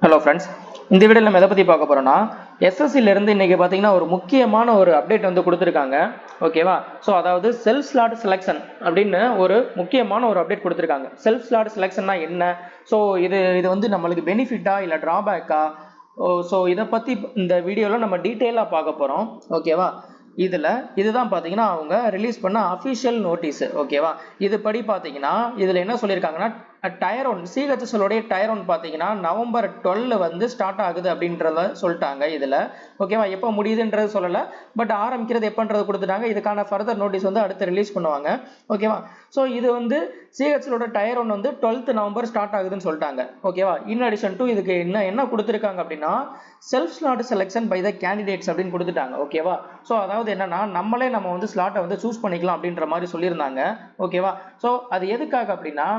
Hello friends, இந்த வீடியோவில் நம்ம எதை பற்றி பார்க்க போகிறோம்னா எஸ்எஸ்சிலேருந்து இன்றைக்கி பார்த்தீங்கன்னா ஒரு முக்கியமான ஒரு அப்டேட் வந்து கொடுத்துருக்காங்க. ஓகேவா? ஸோ அதாவது செல்ஃப் ஸ்லாட் செலெக்ஷன் அப்படின்னு ஒரு முக்கியமான ஒரு அப்டேட் கொடுத்துருக்காங்க. செல்ஃப் ஸ்லாட் செலெக்ஷன்னா என்ன? ஸோ இது வந்து நம்மளுக்கு பெனிஃபிட்டா இல்லை ட்ராபேக்கா? ஸோ இதை பற்றி இந்த வீடியோவில் நம்ம டீட்டெயிலாக பார்க்க போகிறோம். ஓகேவா? இதுதான் பார்த்தீங்கன்னா அவங்க ரிலீஸ் பண்ண அஃபிஷியல் நோட்டீஸ். ஓகேவா? இது படி பார்த்தீங்கன்னா இதில் என்ன சொல்லியிருக்காங்கன்னா டயர் ஒன் சிஹெச்எஸ்எல்லுடைய டயர் ஒன் பார்த்தீங்கன்னா நவம்பர் 12 வந்து ஸ்டார்ட் ஆகுது அப்படின்றத சொல்லிட்டாங்க இதில். ஓகேவா? எப்போ முடியுதுன்றது சொல்லலை, பட் ஆரம்பிக்கிறது எப்போன்றது கொடுத்துட்டாங்க. இதுக்கான ஃபர்தர் நோட்டீஸ் வந்து அடுத்து ரிலீஸ் பண்ணுவாங்க. ஓகேவா? ஸோ இது வந்து சிஹெச்எலோட டயர் ஒன் வந்து 12th நவம்பர் ஸ்டார்ட் ஆகுதுன்னு சொல்லிட்டாங்க. ஓகேவா? இன் அடிஷன் டு இதுக்கு என்ன கொடுத்துருக்காங்க அப்படின்னா self slot selection by the candidates அப்படின்னு கொடுத்துட்டாங்க. ஓகேவா? ஸோ அதாவது என்னன்னா நம்ம வந்து ஸ்லாட்டை வந்து சூஸ் பண்ணிக்கலாம் அப்படின்ற மாதிரி சொல்லியிருந்தாங்க. ஓகேவா? ஸோ அது எதுக்காக அப்படின்னா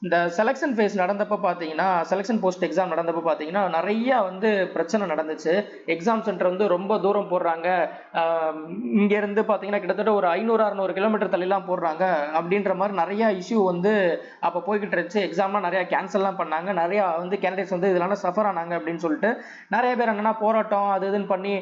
இந்த செலெக்ஷன் ஃபேஸ் நடந்தப்போ பார்த்தீங்கன்னா செலெக்ஷன் போஸ்ட் எக்ஸாம் நடந்தப்போ பார்த்தீங்கன்னா நிறைய வந்து பிரச்சனை நடந்துச்சு. எக்ஸாம் சென்டர் வந்து ரொம்ப தூரம் போடுறாங்க. இங்கேருந்து பார்த்தீங்கன்னா கிட்டத்தட்ட ஒரு 500-600 கிலோமீட்டர் தள்ளிலாம் போடுறாங்க அப்படின்ற மாதிரி நிறைய இஷ்யூ வந்து அப்போ போய்கிட்டு இருந்துச்சு. எக்ஸாம்லாம் நிறைய கேன்சல்லாம் பண்ணாங்க. நிறையா வந்து கேண்டிடேட்ஸ் வந்து இதெல்லாம் சஃபர் ஆனாங்க அப்படின்னு சொல்லிட்டு நிறைய பேர் என்னன்னா போராட்டம் அது இதுன்னு பண்ணி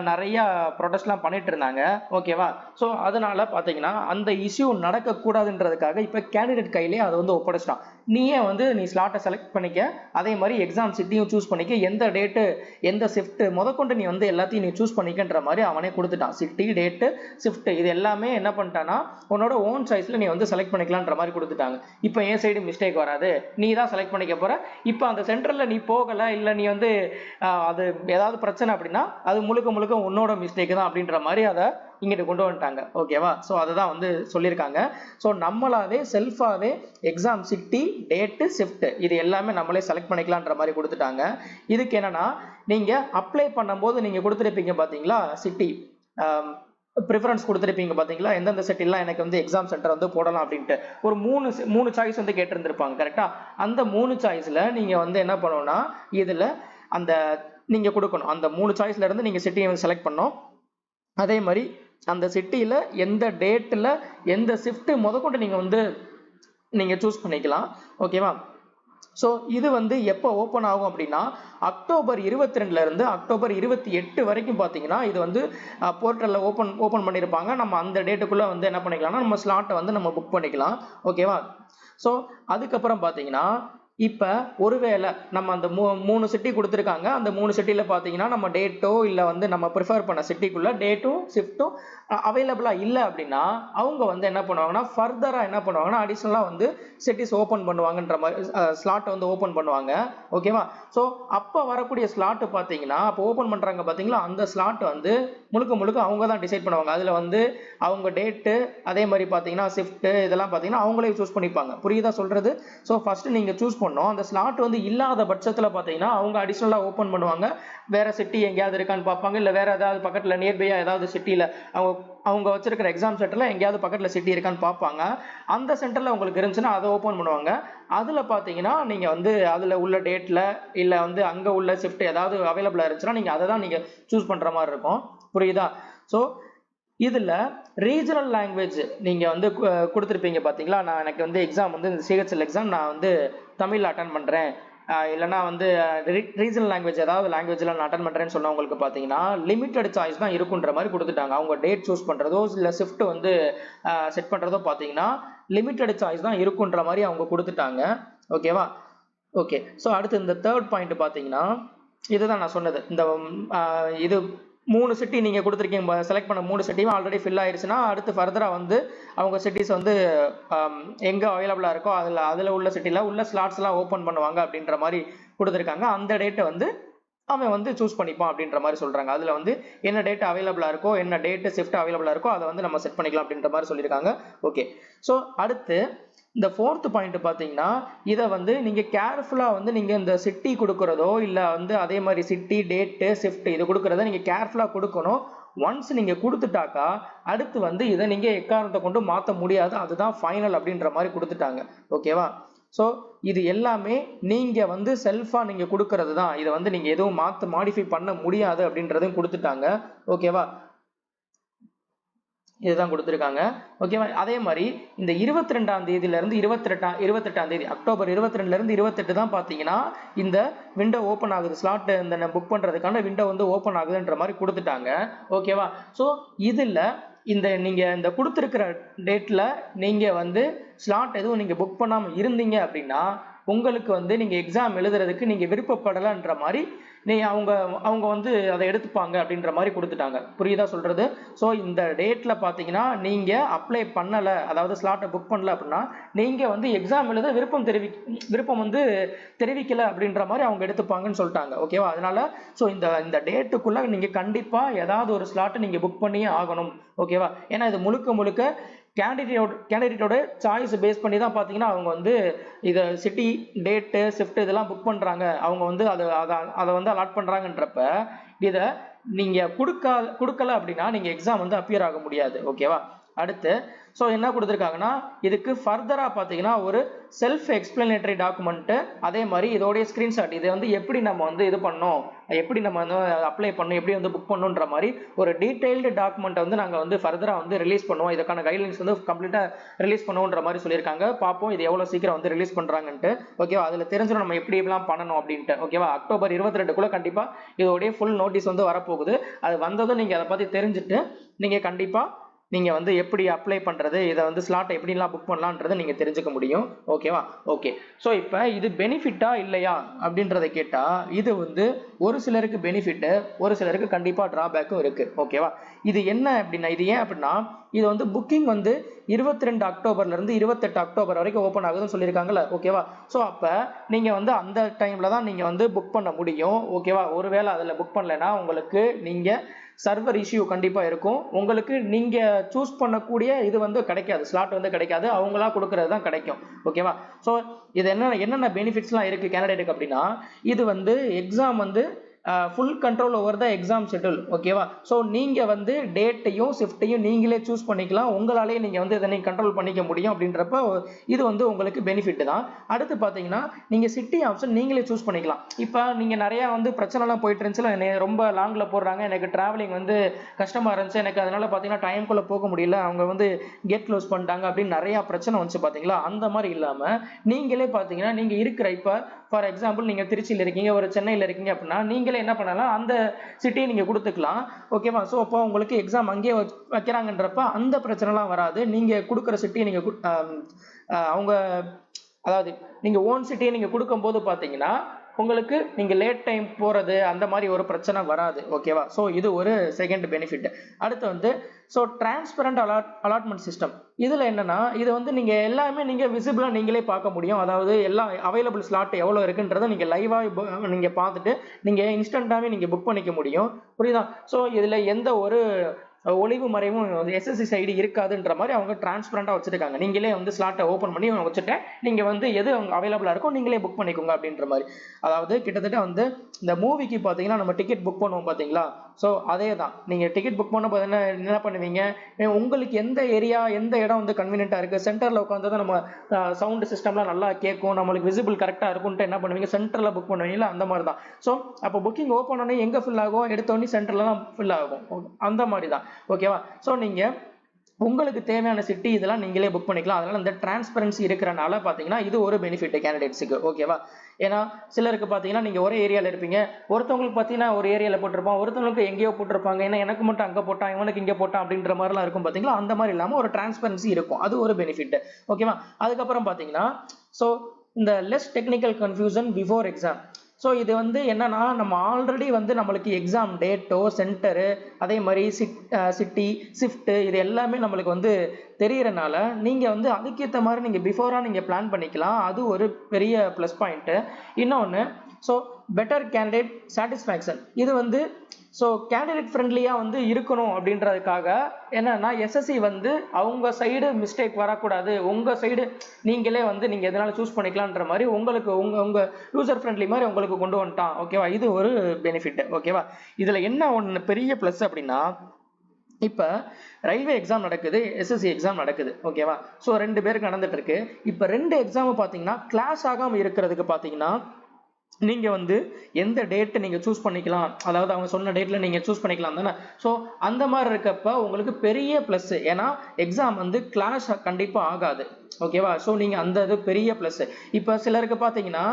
நிறைய ப்ரொடெஸ்ட்லாம் பண்ணிட்டு இருந்தாங்க. ஓகேவா? ஸோ அதனால பார்த்தீங்கன்னா அந்த இஷ்யூ நடக்கக்கூடாதுன்றதுக்காக இப்போ கேண்டிடேட் கையிலே அதை வந்து ஒப்படைச்சிட்டான். நீயே வந்து நீ ஸ்லாட்டை செலக்ட் பண்ணிக்க, அதே மாதிரி எக்ஸாம் சிட்டியும் சூஸ் பண்ணிக்க, எந்த டேட்டு எந்த ஷிஃப்ட் முதற்கொண்டு நீ வந்து எல்லாத்தையும் நீ சூஸ் பண்ணிக்கன்ற மாதிரி அவனே கொடுத்துட்டான். சிட்டி டேட்டு ஷிஃப்ட் இது எல்லாமே என்ன பண்ணிட்டான்னா உன்னோட ஓன் சாய்ஸில் நீ வந்து செலக்ட் பண்ணிக்கலான்ற மாதிரி கொடுத்துட்டாங்க. இப்போ என் சைடு மிஸ்டேக் வராது, நீ தான் செலக்ட் பண்ணிக்க போற. இப்போ அந்த சென்டரில் நீ போகலை இல்லை நீ வந்து அது ஏதாவது பிரச்சனை அப்படின்னா அது முழுக்க முழுக்க உன்னோட மிஸ்டேக் தான் அப்படின்ற மாதிரி அதை இங்கிட்டு கொண்டு வந்துட்டாங்க. ஓகேவா? ஸோ அதுதான் வந்து சொல்லியிருக்காங்க. ஸோ நம்மளாவே செல்ஃபாவே எக்ஸாம் சிட்டி டேட்டு ஷிஃப்ட் இது எல்லாமே நம்மளே செலக்ட் பண்ணிக்கலான்ற மாதிரி கொடுத்துட்டாங்க. இதுக்கு என்னன்னா நீங்க அப்ளை பண்ணும்போது நீங்க கொடுத்துருப்பீங்க பாத்தீங்களா சிட்டி ப்ரிஃபரன்ஸ் கொடுத்துருப்பீங்க பார்த்தீங்களா, எந்தெந்த செட்டிலாம் எனக்கு வந்து எக்ஸாம் சென்டர் வந்து போடலாம் அப்படின்ட்டு ஒரு மூணு சாய்ஸ் வந்து கேட்டிருந்திருப்பாங்க. கரெக்டாக அந்த 3 சாய்ஸில் நீங்கள் வந்து என்ன பண்ணணும்னா இதில் அந்த நீங்கள் கொடுக்கணும். அந்த 3 சாய்ஸ்ல இருந்து நீங்கள் சிட்டியை வந்து செலக்ட் பண்ணணும். அதே மாதிரி அந்த சிட்டியில் எந்த டேட்டில் எந்த ஷிஃப்ட் முதற்கொண்டு நீங்கள் வந்து நீங்கள் சூஸ் பண்ணிக்கலாம். ஓகேவா? ஸோ இது வந்து எப்போ ஓப்பன் ஆகும் அப்படின்னா அக்டோபர் 22 இருந்து அக்டோபர் 28 வரைக்கும் பார்த்தீங்கன்னா இது வந்து போர்ட்டலில் ஓப்பன் பண்ணியிருப்பாங்க. நம்ம அந்த டேட்டுக்குள்ளே வந்து என்ன பண்ணிக்கலாம்னா நம்ம ஸ்லாட்டை வந்து நம்ம புக் பண்ணிக்கலாம். ஓகேவா? ஸோ அதுக்கப்புறம் பார்த்தீங்கன்னா இப்போ ஒருவேளை நம்ம அந்த 3 சிட்டி கொடுத்துருக்காங்க. அந்த 3 சிட்டியில் பார்த்தீங்கன்னா நம்ம டேட்டோ இல்லை வந்து நம்ம ப்ரிஃபர் பண்ண சிட்டிக்குள்ளே டேட்டும் ஷிஃப்ட்டும் அவைலபிளாக இல்லை அப்படின்னா அவங்க வந்து என்ன பண்ணுவாங்கன்னா ஃபர்தராக என்ன பண்ணுவாங்கன்னா அடிஷ்னலாக வந்து சிட்டிஸ் ஓப்பன் பண்ணுவாங்கன்ற மாதிரி ஸ்லாட்டை வந்து ஓப்பன் பண்ணுவாங்க. ஓகேவா? ஸோ அப்போ வரக்கூடிய ஸ்லாட்டு பார்த்தீங்கன்னா அப்போ ஓப்பன் பண்ணுறாங்க பார்த்தீங்களா, அந்த ஸ்லாட் வந்து முழுக்க அவங்க தான் டிசைட் பண்ணுவாங்க. அதில் வந்து அவங்க டேட்டு அதே மாதிரி பார்த்தீங்கன்னா ஷிஃப்ட்டு இதெல்லாம் பார்த்தீங்கன்னா அவங்களே சூஸ் பண்ணிப்பாங்க. புரியுதா சொல்கிறது? ஸோ ஃபஸ்ட்டு நீங்கள் சூஸ் பண்ணோம். அந்த ஸ்லாட் வந்து இல்லாத பட்சத்தில் பார்த்தீங்கன்னா அவங்க அடிஷ்னலாக ஓப்பன் பண்ணுவாங்க. வேற சிட்டி எங்கேயாவது இருக்கான்னு பார்ப்பாங்க, இல்லை வேற ஏதாவது பக்கத்தில் நியர்பையாக ஏதாவது சிட்டியில் அவங்க வச்சிருக்கிற எக்ஸாம் சென்டரில் எங்கேயாவது பக்கத்தில் சிட்டி இருக்கான்னு பார்ப்பாங்க. அந்த சென்டரில் உங்களுக்கு இருந்துச்சுன்னா அதை ஓப்பன் பண்ணுவாங்க. அதில் பார்த்தீங்கன்னா நீங்கள் வந்து அதில் உள்ள டேட்டில் இல்லை வந்து அங்கே உள்ள ஷிஃப்ட் ஏதாவது அவைலபிளாக இருந்துச்சுன்னா நீங்கள் அதை தான் நீங்கள் சூஸ் பண்ணுற மாதிரி இருக்கும். புரியுதா? ஸோ இதில் ரீஜனல் லாங்குவேஜ் நீங்கள் வந்து கொடுத்துருப்பீங்க பார்த்தீங்களா. நான் எனக்கு வந்து எக்ஸாம் வந்து இந்த சிஹெச்எல் எக்ஸாம் நான் வந்து தமிழில் அட்டன் பண்ணுறேன், இல்லைனா வந்து ரீஜனல் லாங்குவேஜ் ஏதாவது லாங்குவேஜில் நான் அட்டன் பண்ணுறேன்னு சொன்னவங்களுக்கு பார்த்தீங்கன்னா லிமிட்டட் சாய்ஸ் தான் இருக்குன்ற மாதிரி கொடுத்துட்டாங்க. அவங்க டேட் சூஸ் பண்ணுறதோ இல்லை ஷிஃப்ட் வந்து செட் பண்ணுறதோ பார்த்தீங்கன்னா லிமிட்டட் சாய்ஸ் தான் இருக்குன்ற மாதிரி அவங்க கொடுத்துட்டாங்க. ஓகேவா? ஓகே. ஸோ அடுத்து இந்த தேர்ட் பாயிண்ட் பார்த்தீங்கன்னா இதுதான் நான் சொன்னது. இந்த இது 3 சிட்டி நீங்கள் கொடுத்துருக்கீங்க, செலக்ட் பண்ண 3 சிட்டியும் ஆல்ரெடி ஃபில் ஆயிடுச்சுன்னா அடுத்து ஃபர்தராக வந்து அவங்க சிட்டிஸ் வந்து எங்கே அவைலபிளாக இருக்கோ அதில் உள்ள சிட்டியில் உள்ள ஸ்லாட்ஸ்லாம் ஓப்பன் பண்ணுவாங்க அப்படின்ற மாதிரி கொடுத்துருக்காங்க. அந்த டேட்டை வந்து அவன் வந்து சூஸ் பண்ணிப்பான் அப்படின்ற மாதிரி சொல்கிறாங்க. அதில் வந்து என்ன டேட் அவைலபிளாக இருக்கோ என்ன டேட்டு ஷிஃப்ட் அவைலபிளாக இருக்கோ அதை வந்து நம்ம செட் பண்ணிக்கலாம் அப்படின்ற மாதிரி சொல்லியிருக்காங்க. ஓகே. ஸோ அடுத்து இந்த 4th பாயிண்ட் பார்த்தீங்கன்னா இதை வந்து நீங்கள் கேர்ஃபுல்லாக வந்து நீங்கள் இந்த சிட்டி கொடுக்குறதோ இல்லை வந்து அதே மாதிரி சிட்டி டேட்டு ஷிஃப்ட் இது கொடுக்குறத நீங்கள் கேர்ஃபுல்லாக கொடுக்கணும். ஒன்ஸ் நீங்கள் கொடுத்துட்டாக்கா அடுத்து வந்து இதை நீங்கள் எக்காரணத்தை கொண்டு மாற்ற முடியாது, அதுதான் ஃபைனல் அப்படின்ற மாதிரி கொடுத்துட்டாங்க. ஓகேவா? ஸோ இது எல்லாமே நீங்கள் வந்து செல்ஃபாக நீங்கள் கொடுக்கறது தான். இதை வந்து நீங்கள் எதுவும் மாடிஃபை பண்ண முடியாது அப்படின்றதையும் கொடுத்துட்டாங்க. ஓகேவா? இதுதான் கொடுத்துருக்காங்க. ஓகேவா? அதே மாதிரி இந்த 22ஆம் தேதியிலிருந்து 28ஆம் தேதி அக்டோபர் 22லேருந்து 28 தான் பார்த்தீங்கன்னா இந்த விண்டோ ஓப்பன் ஆகுது. ஸ்லாட் இந்த புக் பண்ணுறதுக்கான விண்டோ வந்து ஓப்பன் ஆகுதுன்ற மாதிரி கொடுத்துட்டாங்க. ஓகேவா? ஸோ இதில் இந்த கொடுத்துருக்கிற டேட்டில் நீங்கள் வந்து ஸ்லாட் எதுவும் நீங்கள் புக் பண்ணாமல் இருந்தீங்க அப்படின்னா உங்களுக்கு வந்து நீங்கள் எக்ஸாம் எழுதுறதுக்கு நீங்கள் விருப்பப்படலைன்ற மாதிரி அவங்க வந்து அதை எடுத்துப்பாங்க அப்படின்ற மாதிரி கொடுத்துட்டாங்க. புரியுதா சொல்றது? ஸோ இந்த டேட்ல பார்த்தீங்கன்னா நீங்க அப்ளை பண்ணலை, அதாவது ஸ்லாட்டை புக் பண்ணல அப்படின்னா நீங்க வந்து எக்ஸாம் எழுத விருப்பம் வந்து தெரிவிக்கல அப்படின்ற மாதிரி அவங்க எடுத்துப்பாங்கன்னு சொல்லிட்டாங்க. ஓகேவா? அதனால ஸோ இந்த டேட்டுக்குள்ள நீங்க கண்டிப்பா ஏதாவது ஒரு ஸ்லாட்டை நீங்க புக் பண்ணியே ஆகணும். ஓகேவா? ஏன்னா இது முழுக்க கேண்டிடேட்டோட சாய்ஸ் பேஸ் பண்ணி தான் பார்த்தீங்கன்னா அவங்க வந்து இதை சிட்டி டேட்டு ஷிஃப்ட் இதெல்லாம் புக் பண்ணுறாங்க. அவங்க வந்து அதை வந்து அலாட் பண்ணுறாங்கன்றப்ப இதை நீங்கள் கொடுக்கல அப்படின்னா நீங்கள் எக்ஸாம் வந்து அப்பியர் ஆக முடியாது. ஓகேவா? அடுத்து ஸோ என்ன கொடுத்துருக்காங்கன்னா இதுக்கு ஃபர்தராக பார்த்தீங்கன்னா ஒரு செல்ஃப் எக்ஸ்பிளனேட்டரி டாக்குமெண்ட்டு, அதே மாதிரி இதோடைய ஸ்க்ரீன்ஷாட், இது வந்து எப்படி நம்ம வந்து இது பண்ணோம், எப்படி நம்ம வந்து அப்ளை பண்ணணும், எப்படி வந்து புக் பண்ணணுன்ற மாதிரி ஒரு டீட்டெயில்டு டாக்குமெண்ட்டை வந்து நாங்கள் வந்து ஃபர்தராக வந்து ரிலீஸ் பண்ணுவோம். இதுக்கான கைட்லைன்ஸ் வந்து கம்ப்ளீட்டாக ரிலீஸ் பண்ணுவோன்ற மாதிரி சொல்லியிருக்காங்க. பார்ப்போம் இது எவ்வளோ சீக்கிரம் வந்து ரிலீஸ் பண்ணுறாங்கன்ட்டு. ஓகேவா? அதில் தெரிஞ்சிடும் நம்ம எப்படி எப்படிலாம் பண்ணணும் அப்படின்ட்டு. ஓகேவா? அக்டோபர் 22க்குள்ளே கண்டிப்பாக இதோடைய ஃபுல் நோட்டீஸ் வந்து வரப்போகுது. அது வந்ததும் நீங்கள் அதை பற்றி தெரிஞ்சுட்டு நீங்கள் கண்டிப்பாக நீங்கள் வந்து எப்படி அப்ளை பண்ணுறது, இதை வந்து ஸ்லாட்டை எப்படிலாம் புக் பண்ணலான்றதை நீங்கள் தெரிஞ்சுக்க முடியும். ஓகேவா? ஓகே. ஸோ இப்போ இது பெனிஃபிட்டா இல்லையா அப்படின்றத கேட்டால் இது வந்து ஒரு சிலருக்கு பெனிஃபிட்டு, ஒரு சிலருக்கு கண்டிப்பாக ட்ராபேக்கும் இருக்குது. ஓகேவா? இது என்ன அப்படின்னா, இது ஏன் அப்படின்னா இது வந்து புக்கிங் வந்து 22 அக்டோபர்லேருந்து 28 அக்டோபர் வரைக்கும் ஓப்பன் ஆகுதுன்னு சொல்லியிருக்காங்கல்ல. ஓகேவா? ஸோ அப்போ நீங்கள் வந்து அந்த டைமில் தான் நீங்கள் வந்து புக் பண்ண முடியும். ஓகேவா? ஒருவேளை அதில் புக் பண்ணலைன்னா உங்களுக்கு நீங்கள் சர்வர் இஷ்யூ கண்டிப்பாக இருக்கும். உங்களுக்கு நீங்கள் சூஸ் பண்ணக்கூடிய இது வந்து கிடைக்காது, ஸ்லாட் வந்து கிடைக்காது, அவங்களா கொடுக்கறது தான் கிடைக்கும். ஓகேவா? ஸோ இது என்னென்ன பெனிஃபிட்ஸ்லாம் இருக்குது கேண்டிடேட்டுக்கு அப்படின்னா இது வந்து எக்ஸாம் வந்து full control over the exam schedule. ஓகேவா? ஸோ நீங்கள் வந்து டேட்டையும் ஷிஃப்ட்டையும் நீங்களே சூஸ் பண்ணிக்கலாம், உங்களாலே நீங்கள் வந்து இதை கண்ட்ரோல் பண்ணிக்க முடியும். அப்படின்றப்ப இது வந்து உங்களுக்கு பெனிஃபிட் தான். அடுத்து பார்த்தீங்கன்னா நீங்கள் சிட்டி ஆப்ஷன் நீங்களே சூஸ் பண்ணிக்கலாம். இப்போ நீங்கள் நிறையா வந்து பிரச்சனைலாம் போயிட்டு இருந்துச்சுல, ரொம்ப லாங்கில் போடுறாங்க, எனக்கு டிராவலிங் வந்து கஷ்டமாக இருந்துச்சு, எனக்கு அதனால பார்த்தீங்கன்னா டைம்குள்ளே போக முடியல, அவங்க வந்து கேட் க்ளோஸ் பண்ணிட்டாங்க அப்படின்னு நிறையா பிரச்சனை வந்துச்சு பார்த்தீங்களா? அந்த மாதிரி இல்லாமல் நீங்களே பார்த்தீங்கன்னா நீங்கள் இருக்கிற இப்போ ஃபார் எக்ஸாம்பிள் நீங்கள் திருச்சியில் இருக்கீங்க, ஒரு சென்னையில் இருக்கீங்க அப்படின்னா நீங்களே என்ன பண்ணலாம், அந்த சிட்டியை நீங்கள் கொடுத்துக்கலாம். ஓகேவா? ஸோ அப்போ உங்களுக்கு எக்ஸாம் அங்கேயே வைக்கிறாங்கன்றப்ப அந்த பிரச்சனைலாம் வராது. நீங்கள் கொடுக்குற சிட்டியை நீங்கள் அவங்க அதாவது நீங்கள் ஓன் சிட்டியை நீங்கள் கொடுக்கும்போது பார்த்தீங்கன்னா உங்களுக்கு நீங்கள் லேட் டைம் போகிறது அந்த மாதிரி ஒரு பிரச்சனை வராது. ஓகேவா? ஸோ இது ஒரு செகண்ட் பெனிஃபிட். அடுத்து வந்து ஸோ டிரான்ஸ்பரண்ட் அலாட்மெண்ட் சிஸ்டம். இதில் என்னன்னா இது வந்து நீங்கள் எல்லாமே நீங்கள் விசிபிளாக நீங்களே பார்க்க முடியும். அதாவது எல்லா அவைலபிள் ஸ்லாட் எவ்வளோ இருக்குன்றதை நீங்கள் லைவாக நீங்கள் பார்த்துட்டு நீங்கள் இன்ஸ்டண்ட்டாகவே நீங்கள் புக் பண்ணிக்க முடியும். புரியுதா? ஸோ இதில் எந்த ஒரு ஒளிவு மறைவும் எஸ்எஸ்சி சைடு இருக்காதுன்ற மாதிரி அவங்க டிரான்ஸ்பரண்டா வச்சிருக்காங்க. நீங்களே வந்து ஸ்லாட்டை ஓப்பன் பண்ணி வச்சுட்டேன், நீங்க வந்து எது அவைலபிளா இருக்கும் நீங்களே புக் பண்ணிக்கோங்க அப்படின்ற மாதிரி. அதாவது கிட்டத்தட்ட வந்து இந்த மூவிக்கு பார்த்தீங்கன்னா நம்ம டிக்கெட் புக் பண்ணுவோம் பார்த்தீங்களா? ஸோ அதே தான் நீங்கள் டிக்கெட் புக் பண்ண போது என்ன பண்ணுவீங்க, உங்களுக்கு எந்த ஏரியா எந்த இடம் வந்து கன்வீனியன்ட்டாக இருக்குது, சென்டரில் உட்காந்து தான் நம்ம சவுண்டு சிஸ்டம்லாம் நல்லா கேட்கும், நம்மளுக்கு விசிபிள் கரெக்டாக இருக்கும்ட்டு என்ன பண்ணுவீங்க, சென்டரில் புக் பண்ணுவீங்களா? அந்த மாதிரி தான். ஸோ அப்போ புக்கிங் ஓப்பன் உடனே எங்கே ஃபில் ஆகும், எடுத்தோடனே சென்டரில் தான் ஃபில் ஆகும். அந்த மாதிரி தான். ஓகேவா? ஸோ நீங்கள் உங்களுக்கு தேவையான சிட்டி இதெல்லாம் நீங்களே புக் பண்ணிக்கலாம். அதனால இந்த டிரான்ஸ்பரன்சி இருக்கிறனால பார்த்தீங்கன்னா இது ஒரு பெனிஃபிட் கேண்டிடேட்ஸுக்கு. ஓகேவா? ஏன்னா சிலருக்கு பார்த்தீங்கன்னா நீங்கள் ஒரே ஏரியாவில் இருப்பீங்க, ஒருத்தவங்களுக்கு பார்த்தீங்கன்னா ஒரு ஏரியாவில் போட்டிருப்பான், ஒருத்தவங்களுக்கு எங்கேயோ போட்டிருப்பாங்க, ஏன்னா எனக்கு மட்டும் அங்கே போட்டான் இவனுக்கு இங்கே போட்டான் அப்படின்ற மாதிரிலாம் இருக்கும் பார்த்தீங்களா? அந்த மாதிரி இல்லாமல் ஒரு டிரான்ஸ்பரன்சி இருக்கும், அது ஒரு பெனிஃபிட். ஓகேவா? அதுக்கப்புறம் பார்த்தீங்கன்னா ஸோ இந்த less technical confusion before exam. So இது வந்து என்னன்னா நம்ம ஆல்ரெடி வந்து நம்மளுக்கு எக்ஸாம் டேட்டோ சென்டரு அதே மாதிரி சிட்டி ஷிஃப்ட்டு இது எல்லாமே நம்மளுக்கு வந்து தெரியறனால நீங்கள் வந்து அதுக்கேற்ற மாதிரி நீங்கள் பிஃபோராக நீங்கள் பிளான் பண்ணிக்கலாம். அது ஒரு பெரிய ப்ளஸ் பாயிண்ட்டு. இன்னொன்று ஸோ பெட்டர் கேண்டிடேட் சாட்டிஸ்ஃபேக்ஷன். இது வந்து ஸோ கேண்டிடேட் ஃப்ரெண்ட்லியாக வந்து இருக்கணும் அப்படின்றதுக்காக என்னன்னா எஸ்எஸ்சி வந்து அவங்க சைடு மிஸ்டேக் வரக்கூடாது, உங்கள் சைடு நீங்களே வந்து நீங்கள் எதனால சூஸ் பண்ணிக்கலான்ற மாதிரி உங்களுக்கு உங்கள் யூசர் ஃப்ரெண்ட்லி மாதிரி உங்களுக்கு கொண்டு வந்துட்டான். ஓகேவா? இது ஒரு பெனிஃபிட். ஓகேவா? இதில் என்ன ஒன்று பெரிய ப்ளஸ் அப்படின்னா இப்போ ரயில்வே எக்ஸாம் நடக்குது, எஸ்எஸ்சி எக்ஸாம் நடக்குது. ஓகேவா? ஸோ 2 பேருக்கு நடந்துட்டு இருக்கு. இப்போ 2 எக்ஸாமும் பார்த்தீங்கன்னா கிளாஸ் ஆகாமல் இருக்கிறதுக்கு பார்த்தீங்கன்னா நீங்கள் வந்து எந்த டேட் நீங்க சூஸ் பண்ணிக்கலாம், அதாவது அவங்க சொன்ன டேட்ல நீங்க சூஸ் பண்ணிக்கலாம் தானே. ஸோ அந்த மாதிரி இருக்கப்ப உங்களுக்கு பெரிய ப்ளஸ். ஏன்னா எக்ஸாம் வந்து கிளாஸ் கண்டிப்பா ஆகாது. ஓகேவா. ஸோ நீங்க அந்த இது பெரிய ப்ளஸ். இப்போ சிலருக்கு பார்த்தீங்கன்னா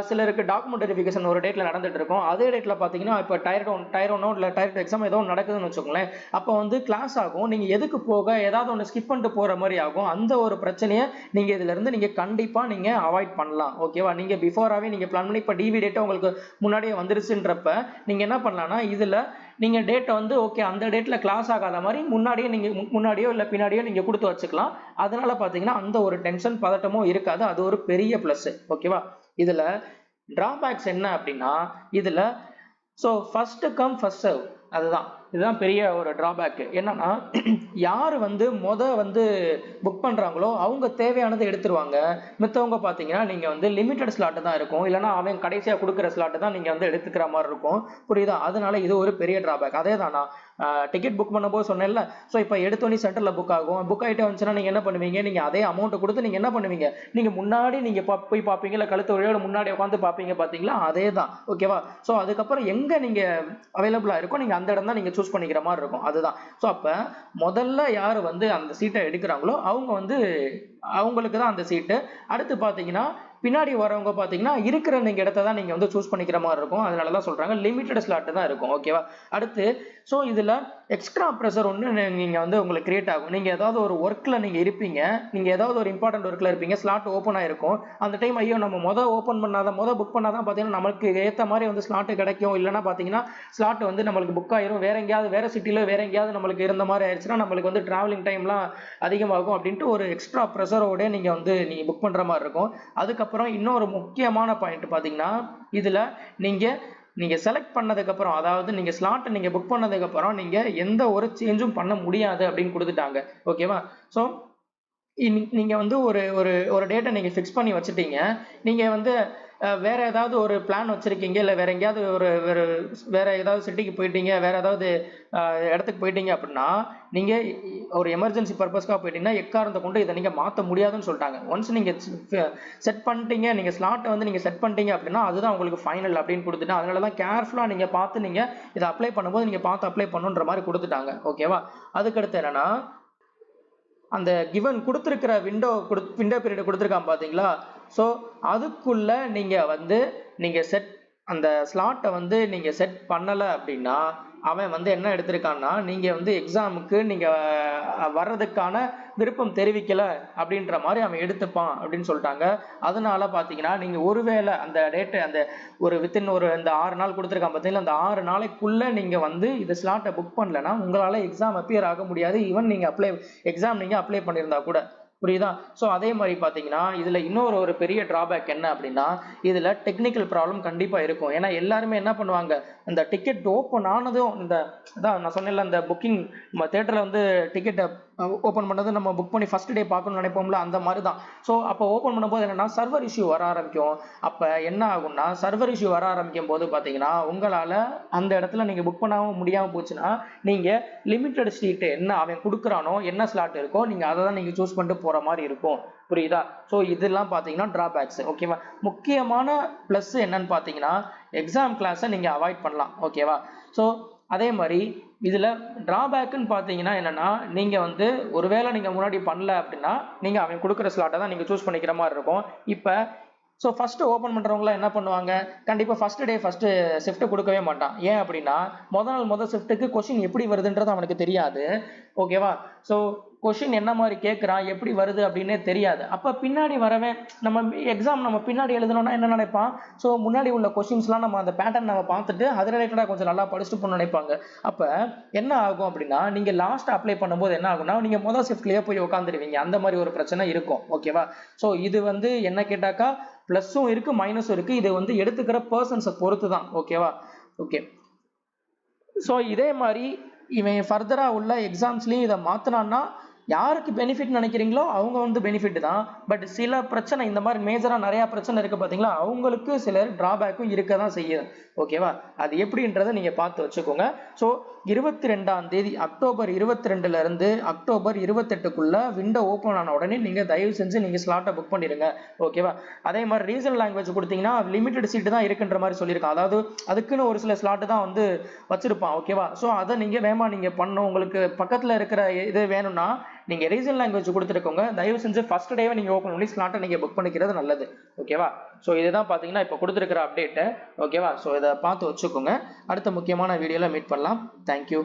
சிலருக்கு டாக்குமெண்ட் வெரிஃபிகேஷன் ஒரு டேட்ல நடந்துட்டு இருக்கும். அதே டேட்ல பார்த்தீங்கன்னா இப்போ டயர் ஒன்னோ இல்லை டயர் 2 எக்ஸாம் ஏதோ நடக்குதுன்னு வச்சுக்கோங்களேன். அப்போ வந்து கிளாஸ் ஆகும். நீங்க எதுக்கு போக ஏதாவது ஒன்று ஸ்கிப் பண்ணிட்டு போற மாதிரி ஆகும். அந்த ஒரு பிரச்சனையை நீங்க இதுல இருந்து நீங்க கண்டிப்பா நீங்க அவாய்ட் பண்ணலாம். ஓகேவா. நீங்க பிஃபோராவே நீங்க பிளான் பண்ணி இப்போ டிவி டேட்டா உங்களுக்கு முன்னாடியே வந்துருச்சுன்றப்ப நீங்க என்ன பண்ணலாம்னா இதுல நீங்க டேட்டை வந்து ஓகே அந்த டேட்ல கிளாஸ் ஆகாத மாதிரி முன்னாடியோ இல்ல பின்னாடியோ நீங்க கொடுத்து வச்சுக்கலாம். அதனால பாத்தீங்கன்னா அந்த ஒரு டென்ஷன் பதட்டமும் இருக்காது. அது ஒரு பெரிய பிளஸ். ஓகேவா. இதுல டிராபேக்ஸ் என்ன அப்படின்னா இதுல so first come first serve, இதுதான் பெரிய ஒரு டிராபேக். என்னன்னா யார் வந்து வந்து புக் பண்றாங்களோ அவங்க தேவையானதை எடுத்துருவாங்க. மித்தவங்க பாத்தீங்கன்னா நீங்க வந்து லிமிடெட் ஸ்லாட் தான் இருக்கும், இல்லைன்னா அவன் கடைசியா கொடுக்குற ஸ்லாட் தான் நீங்க வந்து எடுத்துக்கிற மாதிரி இருக்கும். புரியுதா. அதனால இது ஒரு பெரிய டிராபேக். அதே தானா டிக்கெட் புக் பண்ணும்போது சொன்னேன்ல. ஸோ இப்போ எடுத்தோன்னே சென்டர்ல புக் ஆகும். புக் ஆகிட்டே வந்துச்சுன்னா நீங்க என்ன பண்ணுவீங்க, நீங்க அதே அமௌண்ட் கொடுத்து நீங்க என்ன பண்ணுவீங்க, நீங்க முன்னாடி நீங்க போய் பார்ப்பீங்க, இல்லை கழுத்து வழியோட முன்னாடி உட்காந்து பார்ப்பீங்க. பாத்தீங்களா. அதே தான். ஓகேவா. ஸோ அதுக்கப்புறம் எங்க நீங்க அவைலபிளா இருக்கும் நீங்க அந்த இடம் தான் நீங்க சூஸ் பண்ணிக்கிற மாதிரி இருக்கும். அதுதான். ஸோ அப்ப முதல்ல யாரு வந்து அந்த சீட்டை எடுக்கிறாங்களோ அவங்க வந்து அவங்களுக்கு தான் அந்த சீட்டு. அடுத்து பாத்தீங்கன்னா பின்னாடி வரவங்க பாத்தீங்கன்னா இருக்கிற நீங்க இடத்த தான் நீங்க வந்து சூஸ் பண்ணிக்கிற மாதிரி இருக்கும். அதனாலதான் சொல்றாங்க லிமிடெட் ஸ்லாட் தான் இருக்கும். ஓகேவா. அடுத்து ஸோ இதுல எக்ஸ்ட்ரா ப்ரெஷர் ஒன்று நீங்க வந்து உங்களுக்கு கிரியேட் ஆகும். நீங்க ஏதாவது ஒரு ஒர்க்ல நீங்க இருப்பீங்க, நீங்க ஏதாவது ஒரு இம்பார்ட்டன்ட் ஒர்க்ல இருப்பீங்க, ஸ்லாட் ஓப்பன் ஆயிருக்கும். அந்த டைம் ஐயோ நம்ம புக் பண்ணாதான் பாத்தீங்கன்னா நமக்கு ஏத்த மாதிரி வந்து ஸ்லாட் கிடைக்கும். இல்லைன்னா பாத்தீங்கன்னா ஸ்லாட் வந்து நம்மளுக்கு புக் ஆயிரும். வேற எங்கேயாவது வேற சிட்டில வேற எங்கேயாவது நம்மளுக்கு இருந்த மாதிரி ஆயிடுச்சுன்னா நம்மளுக்கு வந்து டிராவலிங் டைம்லாம் அதிகமாகும் அப்படின்ட்டு ஒரு எக்ஸ்ட்ரா ப்ரெஷரோட நீங்க புக் பண்ற மாதிரி இருக்கும். அதுக்கப்புறம் இன்னொரு முக்கியமான பாயிண்ட் பாத்தீங்கன்னா இதுல நீங்க செலக்ட் பண்ணதுக்கு அப்புறம், அதாவது நீங்க ஸ்லாட் நீங்க புக் பண்ணதுக்கு அப்புறம் நீங்க எந்த ஒரு சேஞ்சும் பண்ண முடியாது அப்படின்னு கொடுத்துட்டாங்க. ஓகேவா. ஸோ நீங்க வந்து ஒரு டேட்டை நீங்க ஃபிக்ஸ் பண்ணி வச்சுட்டீங்க. நீங்க வந்து வேற ஏதாவது ஒரு பிளான் வச்சிருக்கீங்க, இல்லை வேற எங்கேயாவது வேற ஏதாவது சிட்டிக்கு போயிட்டீங்க, வேற ஏதாவது இடத்துக்கு போயிட்டீங்க அப்படின்னா நீங்க ஒரு எமர்ஜென்சி பர்பஸ்க்காக போயிட்டீங்கன்னா எக்காரணத்தை கொண்டு இதை நீங்க மாற்ற முடியாதுன்னு சொல்லிட்டாங்க. ஒன்ஸ் நீங்க செட் பண்ணிட்டீங்க, நீங்க ஸ்லாட்டை வந்து நீங்க செட் பண்ணிட்டீங்க அப்படின்னா அதுதான் உங்களுக்கு ஃபைனல் அப்படின்னு கொடுத்துட்டு, அதனாலதான் கேர்ஃபுல்லா நீங்க பார்த்து நீங்க இதை அப்ளை பண்ணும்போது நீங்க பார்த்து அப்ளை பண்ணுன்ற மாதிரி கொடுத்துட்டாங்க. ஓகேவா. அதுக்கடுத்து என்னன்னா அந்த கிவன் கொடுத்துருக்கிற விண்டோ பீரியட் கொடுத்துருக்கான் பாத்தீங்களா. ஸோ அதுக்குள்ள நீங்க செட் அந்த ஸ்லாட்டை வந்து நீங்க செட் பண்ணலை அப்படின்னா அவன் என்ன எடுத்திருக்கான்னா நீங்க எக்ஸாமுக்கு நீங்க வர்றதுக்கான விருப்பம் தெரிவிக்கல அப்படின்ற மாதிரி அவன் எடுத்துப்பான் அப்படின்னு சொல்லிட்டாங்க. அதனால பாத்தீங்கன்னா நீங்க ஒருவேளை அந்த டேட் அந்த ஒரு வித்தின் இந்த 6 நாள் கொடுத்துருக்கான் பார்த்தீங்கன்னா அந்த 6 நாளைக்குள்ள நீங்க இது ஸ்லாட்டை புக் பண்ணலன்னா உங்களால எக்ஸாம் அப்பியர் ஆக முடியாது. ஈவன் நீங்க எக்ஸாம் நீங்க அப்ளை பண்ணியிருந்தா கூட. புரியுதா. ஸோ அதே மாதிரி பார்த்தீங்கன்னா இதுல இன்னொரு பெரிய டிராபேக் என்ன அப்படின்னா இதுல டெக்னிக்கல் ப்ராப்ளம் கண்டிப்பா இருக்கும். ஏன்னா எல்லாருமே என்ன பண்ணுவாங்க, இந்த டிக்கெட் ஓப்பன் ஆனதும் நான் சொன்னேன்ல இந்த புக்கிங் தியேட்டர்ல டிக்கெட்டை ஓப்பன் பண்ணது நம்ம புக் பண்ணி ஃபர்ஸ்ட் டே பார்க்கணும்னு நினைப்போம்ல, அந்த மாதிரி தான். ஸோ அப்போ ஓப்பன் பண்ணும்போது என்னன்னா சர்வர் இஷ்யூ வர ஆரம்பிக்கும். அப்போ என்ன ஆகும்னா சர்வர் இஷ்யூ வர ஆரம்பிக்கும் போது பார்த்தீங்கன்னா உங்களால் அந்த இடத்துல நீங்கள் புக் பண்ணாமல் முடியாமல் போச்சுன்னா நீங்கள் லிமிட்டட் சீட்டு என்ன அவன் கொடுக்குறானோ என்ன ஸ்லாட் இருக்கோ நீங்கள் அதை தான் நீங்கள் சூஸ் பண்ணிட்டு போகிற மாதிரி இருக்கும். புரியுதா. ஸோ இதெல்லாம் பார்த்தீங்கன்னா டிராபேக்ஸ். ஓகேவா. முக்கியமான ப்ளஸ் என்னன்னு பார்த்தீங்கன்னா எக்ஸாம் கிளாஸை நீங்கள் அவாய்ட் பண்ணலாம். ஓகேவா. ஸோ அதே மாதிரி இதுல டிராபேக்னு பாத்தீங்கன்னா என்னன்னா நீங்க ஒருவேளை நீங்க முன்னாடி பண்ணல அப்படின்னா நீங்க அவன் கொடுக்குற ஸ்லாட்டை தான் நீங்க சூஸ் பண்ணிக்கிற மாதிரி இருக்கும். இப்ப ஸோ ஃபர்ஸ்ட் ஓப்பன் பண்றவங்களாம் என்ன பண்ணுவாங்க, கண்டிப்பா ஃபர்ஸ்ட் டே ஃபர்ஸ்ட் ஷிஃப்ட் கொடுக்கவே மாட்டான். ஏன் அப்படின்னா முதல் ஷிஃப்ட்டுக்கு கொஸ்டின் எப்படி வருதுன்றது அவனுக்கு தெரியாது. ஓகேவா. ஸோ கொஸ்டின் என்ன மாதிரி கேட்குறான் எப்படி வருது அப்படின்னே தெரியாது. அப்போ பின்னாடி வரவன் நம்ம பின்னாடி எழுதணும்னா என்ன நினைப்பான், ஸோ முன்னாடி உள்ள கொஸ்டின்ஸ்லாம் நம்ம அந்த பேட்டர்ன் நம்ம பார்த்துட்டு அது ரிலேட்டடாக கொஞ்சம் நல்லா படிச்சுட்டு போகணும்னு நினைப்பாங்க. அப்போ என்ன ஆகும் அப்படின்னா நீங்கள் லாஸ்ட் அப்ளை பண்ணும்போது என்ன ஆகும்னா நீங்கள் முதல் ஷிஃப்ட்லேயே போய் உட்காந்துருவீங்க. அந்த மாதிரி ஒரு பிரச்சனை இருக்கும். ஓகேவா. ஸோ இது என்ன கேட்டாக்கா ப்ளஸ்ஸும் இருக்கு மைனஸும் இருக்கு. இது எடுத்துக்கிற பர்சன்ஸை பொறுத்து தான். ஓகேவா. ஓகே. ஸோ இதே மாதிரி இவன் ஃபர்தரா உள்ள எக்ஸாம்ஸ்லயும் இதை மாத்தினான்னா யாருக்கு பெனிஃபிட் நினைக்கிறீங்களோ அவங்க வந்து பெனிஃபிட் தான். பட் சில பிரச்சனை இந்த மாதிரி மேஜரா நிறைய பிரச்சனை இருக்கு பாத்தீங்களா, அவங்களுக்கு சில டிராபேக்கும் இருக்க தான் செய்யுது. ஓகேவா, அது எப்படின்றத நீங்க பார்த்து வச்சுக்கோங்க. ஸோ 22ஆம் தேதி அக்டோபர் 22ல இருந்து அக்டோபர் 28க்குள்ள விண்டோ ஓப்பன் ஆன உடனே நீங்க தயவு செஞ்சு நீங்க ஸ்லாட்டை புக் பண்ணிடுங்க. ஓகேவா, அதே மாதிரி ரீஜனல் லாங்குவேஜ் கொடுத்தீங்கன்னா லிமிடெட் சீட்டு தான் இருக்குன்ற மாதிரி சொல்லியிருக்கான். அதாவது அதுக்குன்னு ஒரு சில ஸ்லாட்டு தான் வந்து வச்சிருப்பான். ஓகேவா, ஸோ அதை நீங்க வேமா நீங்க பண்ணணும். உங்களுக்கு பக்கத்துல இருக்கிற இது வேணும்னா நீங்க ரீஜனல் லாங்குவேஜ் கொடுத்துருக்கோங்க. தயவு செஞ்சு ஃபர்ஸ்ட் டேவே நீங்க ஓப்பன் பண்ணி ஸ்லாட்டை நீங்க புக் பண்ணிக்கிறது நல்லது. ஓகேவா, ஸோ இதுதான் பாத்தீங்கன்னா இப்போ கொடுத்துருக்கிற அப்டேட். ஓகேவா, ஸோ இதை பார்த்து வச்சுக்கோங்க. அடுத்த முக்கியமான வீடியோல மீட் பண்ணலாம். தேங்க்யூ.